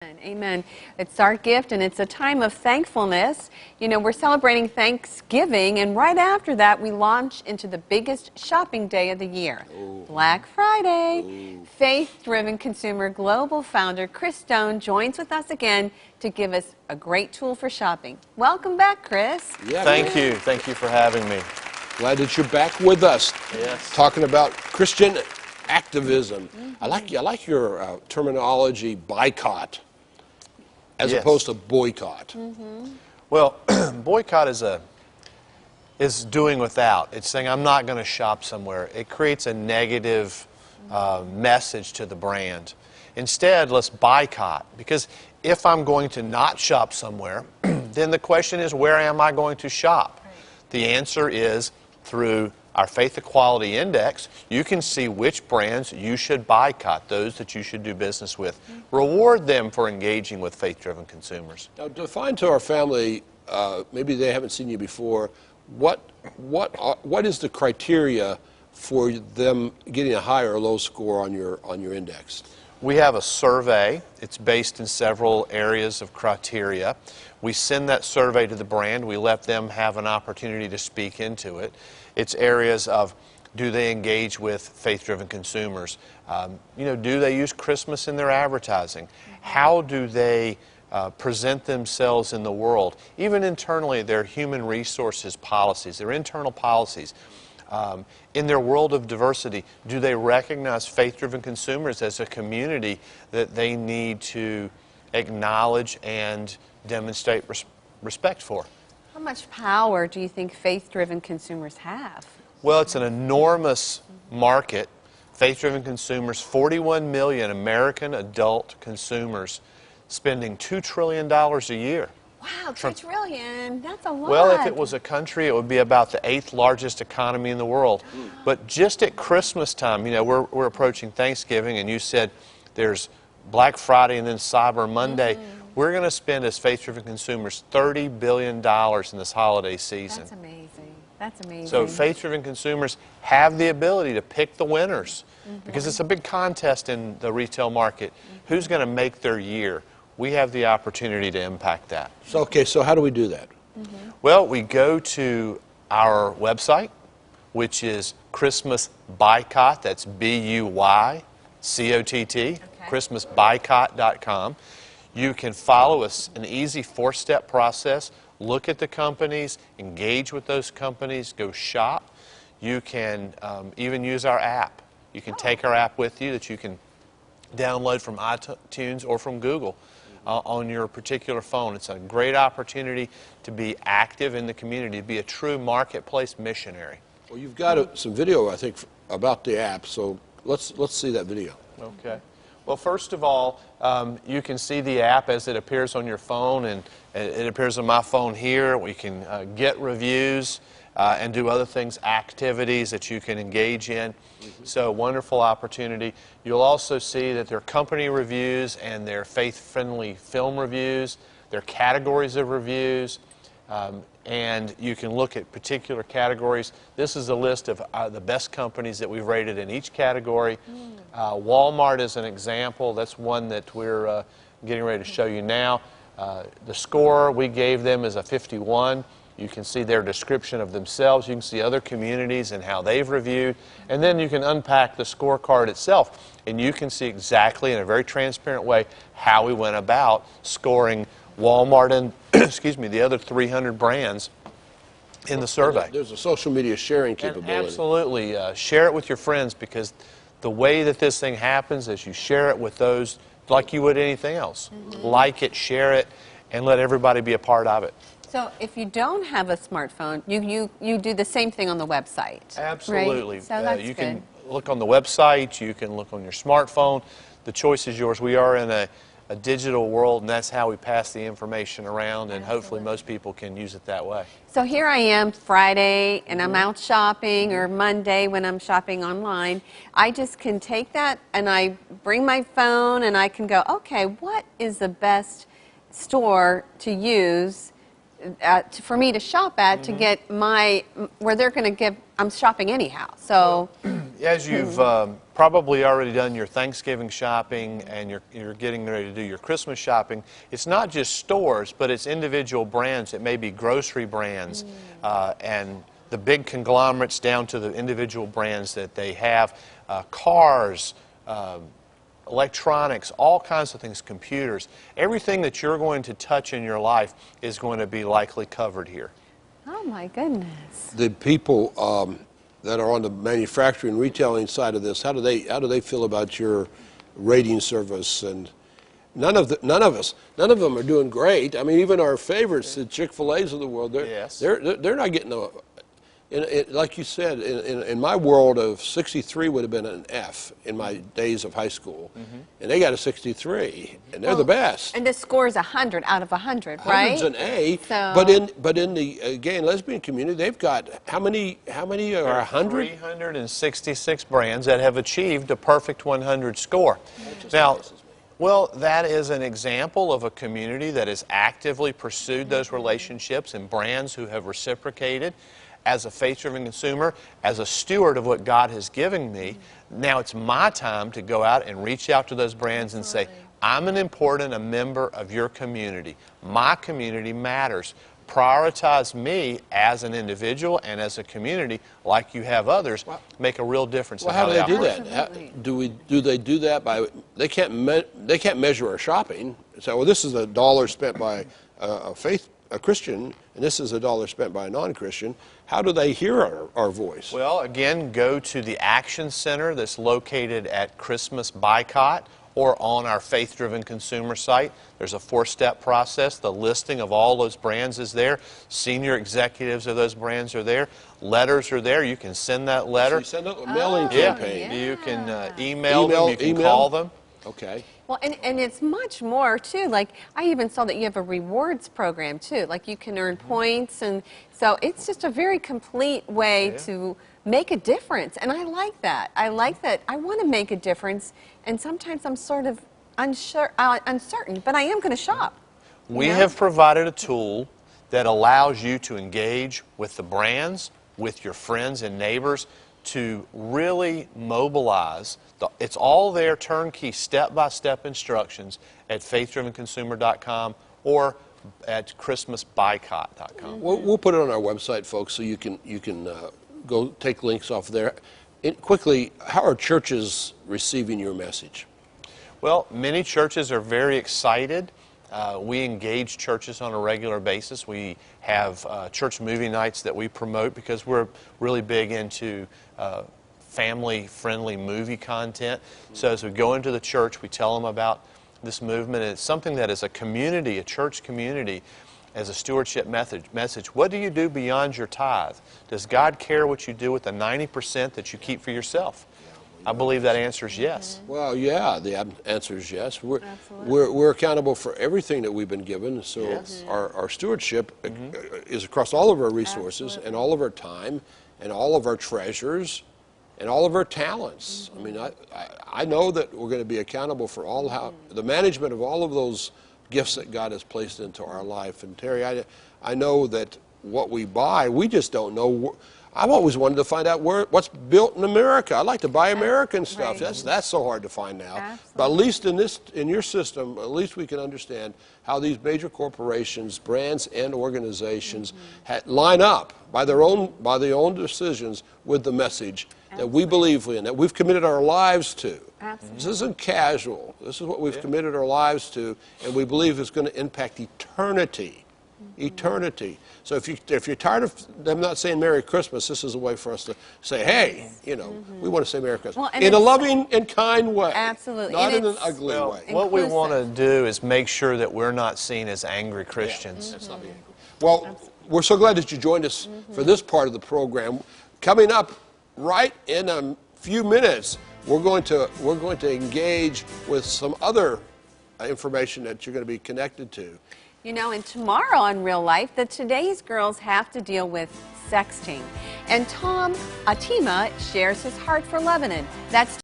Amen. It's our gift, and it's a time of thankfulness. You know, we're celebrating Thanksgiving, and right after that, we launch into the biggest shopping day of the year, Black Friday. Faith-driven consumer global founder Chris Stone joins with us again to give us a great tool for shopping. Welcome back, Chris. Yeah, Thank you. Thank you for having me. glad that you're back with us. Yes. Talking about Christian activism. I like your terminology, Buycott, as Yes. opposed to boycott. Well, boycott is doing without. It's saying I'm not going to shop somewhere. It creates a negative message to the brand. Instead, let's boycott, because if I'm going to not shop somewhere, then the question is, where am I going to shop? The answer is through our Faith Equality Index. You can see which brands you should boycott, those that you should do business with. Reward them for engaging with faith-driven consumers. Now, define to our family, maybe they haven't seen you before, what is the criteria for them getting a high or low score on your index? We have a survey. It's based in several areas of criteria. We send that survey to the brand. We let them have an opportunity to speak into it. It's areas of, do they engage with faith-driven consumers? Do they use Christmas in their advertising? How do they present themselves in the world? Even internally, their human resources policies, their internal policies. In their world of diversity, do they recognize faith-driven consumers as a community that they need to acknowledge and demonstrate respect for? How much power do you think faith-driven consumers have? Well, it's an enormous market. Faith-driven consumers, 41 million American adult consumers spending $2 trillion a year. Wow, $2 trillion. That's a lot. Well, if it was a country, it would be about the 8th largest economy in the world. But just at Christmas time, we're approaching Thanksgiving, and you said there's Black Friday and then Cyber Monday. We're going to spend, as faith-driven consumers, $30 billion in this holiday season. That's amazing. That's amazing. So faith-driven consumers have the ability to pick the winners, because it's a big contest in the retail market. Who's going to make their year? We have the opportunity to impact that. So how do we do that? Well, we go to our website, which is Christmas Buycott. That's Buycott, ChristmasBuycott.com. You can follow us, an easy 4-step process. Look at the companies, engage with those companies, go shop. You can even use our app. You can take our app with you that you can download from iTunes or from Google on your particular phone. It's a great opportunity to be active in the community, to be a true marketplace missionary. Well, you've got some video, I think, about the app, so let's see that video. Okay. Well, first of all, you can see the app as it appears on your phone, and it appears on my phone here. We can get reviews and do other things, activities that you can engage in. So, wonderful opportunity. You'll also see that there are company reviews and their faith-friendly film reviews, their categories of reviews, and you can look at particular categories. This is a list of the best companies that we've rated in each category. Walmart is an example. That's one that we're getting ready to show you now. The score we gave them is a 51. You can see their description of themselves. You can see other communities and how they've reviewed. And then you can unpack the scorecard itself, and you can see exactly, in a very transparent way, how we went about scoring Walmart and the other 300 brands in the survey. There's a social media sharing capability. And absolutely. Share it with your friends, because the way that this thing happens is you share it with those like you would anything else. Like it, share it, and let everybody be a part of it. So if you don't have a smartphone, you do the same thing on the website. Absolutely. Right? So that's you good. can look on the website, you can look on your smartphone. The choice is yours. We are in a digital world, and that's how we pass the information around, and hopefully most people can use it that way. So here I am Friday, and I'm out shopping, or Monday when I'm shopping online. I just can take that, and I bring my phone, and I can go, okay, what is the best store to use for me to shop at to get where they're going to give, I'm shopping anyhow. So as you've probably already done your Thanksgiving shopping and you're getting ready to do your Christmas shopping, it's not just stores, but it's individual brands. It may be grocery brands and the big conglomerates down to the individual brands that they have, cars, electronics, all kinds of things, computers. Everything that you're going to touch in your life is going to be likely covered here. Oh my goodness. The people that are on the manufacturing retailing side of this, how do they feel about your rating service? And none of them are doing great. I mean, even our favorites, the Chick-fil-A's of the world, they're not getting a. Like you said, in my world, of 63 would have been an F in my days of high school, and they got a 63, and they're the best. And the score is 100 out of 100, right? 100's an A, So, but in the gay and lesbian community, they've got how many are 100? 366 brands that have achieved a perfect 100 score. Now, well, that is an example of a community that has actively pursued those relationships and brands who have reciprocated. As a faith-driven consumer, as a steward of what God has given me, now it's my time to go out and reach out to those brands and say, I'm a member of your community. My community matters. Prioritize me as an individual and as a community like you have others. Make a real difference in Well, how do they do operate. that? Do they do that by, they can't measure our shopping. So, well, this is $1 spent by a Christian, and this is $1 spent by a non-Christian. How do they hear our voice? Well, again, go to the Action Center that's located at Christmas Buycott or on our Faith-Driven Consumer site. There's a 4-step process. The listing of all those brands is there. Senior executives of those brands are there. Letters are there. You can send that letter. So you send out a mailing campaign. You can email them. You can call them. Okay. well, and it's much more, too. Like, I even saw that you have a rewards program, too. Like, you can earn points, and so it's just a very complete way to make a difference. And I like that. I like that. I want to make a difference, and sometimes I'm sort of uncertain, but I am going to shop. We have provided a tool that allows you to engage with the brands, with your friends and neighbors, to really mobilize. It's all there, turnkey, step-by-step instructions at faithdrivenconsumer.com or at christmasbuycott.com. We'll put it on our website, folks, so you can go take links off there. Quickly, how are churches receiving your message? Well, many churches are very excited. We engage churches on a regular basis. We have church movie nights that we promote because we're really big into family-friendly movie content. So as we go into the church, we tell them about this movement. And it's something that as a community, a church community, as a stewardship message, what do you do beyond your tithe? Does God care what you do with the 90% that you keep for yourself? I believe that answer is yes. Well, yeah, the answer is yes. We're accountable for everything that we've been given, so our stewardship is across all of our resources and all of our time and all of our treasures and all of our talents. I mean, I know that we're going to be accountable for the management of all of those gifts that God has placed into our life. And Terry, I know that what we buy, we just don't know. I've always wanted to find out what's built in America. I like to buy American stuff. Right. That's so hard to find now. Absolutely. But at least in your system, at least we can understand how these major corporations, brands, and organizations line up by their own decisions with the message that we believe in, that we've committed our lives to. Absolutely. This isn't casual. This is what we've committed our lives to, and we believe is going to impact eternity. Eternity. So if you're tired of them not saying Merry Christmas, this is a way for us to say, hey, we want to say Merry Christmas. Well, in a loving and kind way. Absolutely. Not And in an ugly way. What we want to do is make sure that we're not seen as angry Christians. That's not being angry. Well, we're so glad that you joined us for this part of the program. Coming up right in a few minutes, we're going to engage with some other information that you're going to be connected to. You know, and tomorrow on Real Life, today's girls have to deal with sexting. And Tom Atima shares his heart for Lebanon. That's